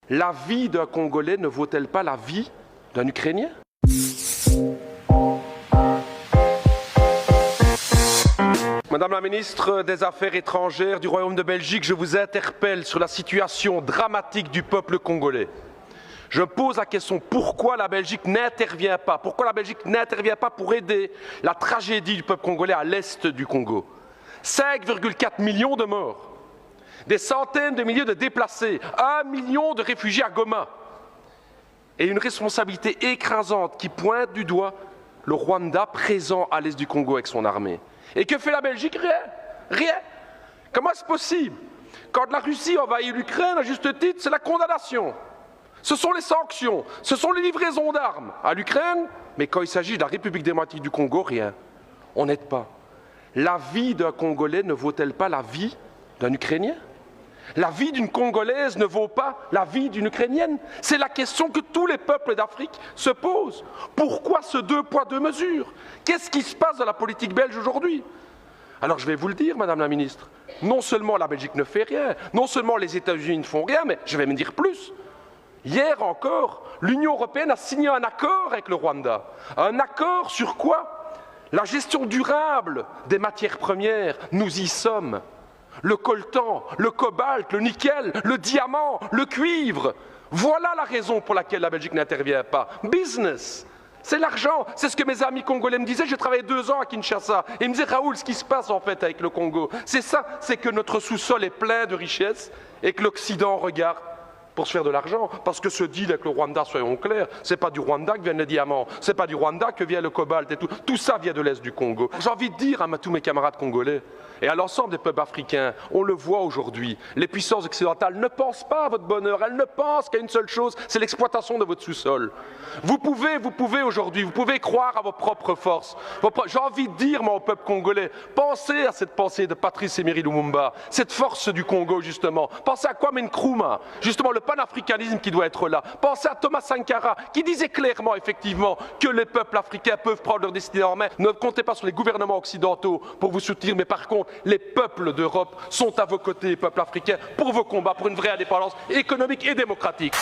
La vie d'un Congolais ne vaut-elle pas la vie d'un Ukrainien? Madame la ministre des Affaires étrangères du Royaume de Belgique, je vous interpelle sur la situation dramatique du peuple congolais. Je pose la question, pourquoi la Belgique n'intervient pas? Pourquoi la Belgique n'intervient pas pour aider la tragédie du peuple congolais à l'est du Congo? 5,4 millions de morts, des centaines de milliers de déplacés, 1 million de réfugiés à Goma, et une responsabilité écrasante qui pointe du doigt le Rwanda présent à l'est du Congo avec son armée. Et que fait la Belgique? Rien. Rien. Comment est-ce possible? Quand la Russie envahit l'Ukraine, à juste titre, c'est la condamnation. Ce sont les sanctions, ce sont les livraisons d'armes à l'Ukraine, mais quand il s'agit de la République démocratique du Congo, rien. On n'aide pas. La vie d'un Congolais ne vaut-elle pas la vie d'un Ukrainien? La vie d'une Congolaise ne vaut pas la vie d'une Ukrainienne? C'est la question que tous les peuples d'Afrique se posent. Pourquoi ce deux poids, deux mesures? Qu'est-ce qui se passe dans la politique belge aujourd'hui? Alors je vais vous le dire, Madame la Ministre, non seulement la Belgique ne fait rien, non seulement les États-Unis ne font rien, mais je vais me dire plus. Hier encore, l'Union européenne a signé un accord avec le Rwanda. Un accord sur quoi? La gestion durable des matières premières, nous y sommes. Le coltan, le cobalt, le nickel, le diamant, le cuivre. Voilà la raison pour laquelle la Belgique n'intervient pas. Business, c'est l'argent. C'est ce que mes amis congolais me disaient. J'ai travaillé 2 ans à Kinshasa. Et ils me disaient, Raoul, ce qui se passe en fait avec le Congo, c'est ça, c'est que notre sous-sol est plein de richesses et que l'Occident regarde pour se faire de l'argent. Parce que ce deal avec le Rwanda, soyons clairs, c'est pas du Rwanda que viennent les diamants, c'est pas du Rwanda que vient le cobalt et tout. Tout ça vient de l'Est du Congo. J'ai envie de dire à tous mes camarades congolais et à l'ensemble des peuples africains, on le voit aujourd'hui, les puissances occidentales ne pensent pas à votre bonheur, elles ne pensent qu'à une seule chose, c'est l'exploitation de votre sous-sol. Vous pouvez aujourd'hui, vous pouvez croire à vos propres forces. J'ai envie de dire, moi, au peuple congolais, pensez à cette pensée de Patrice Emery Lumumba, cette force du Congo, justement. Pensez à Kwame Nkrumah, justement, le panafricanisme qui doit être là. Pensez à Thomas Sankara, qui disait clairement, effectivement, que les peuples africains peuvent prendre leur destinée en main. Ne comptez pas sur les gouvernements occidentaux pour vous soutenir, mais par contre, les peuples d'Europe sont à vos côtés, les peuples africains, pour vos combats, pour une vraie indépendance économique et démocratique.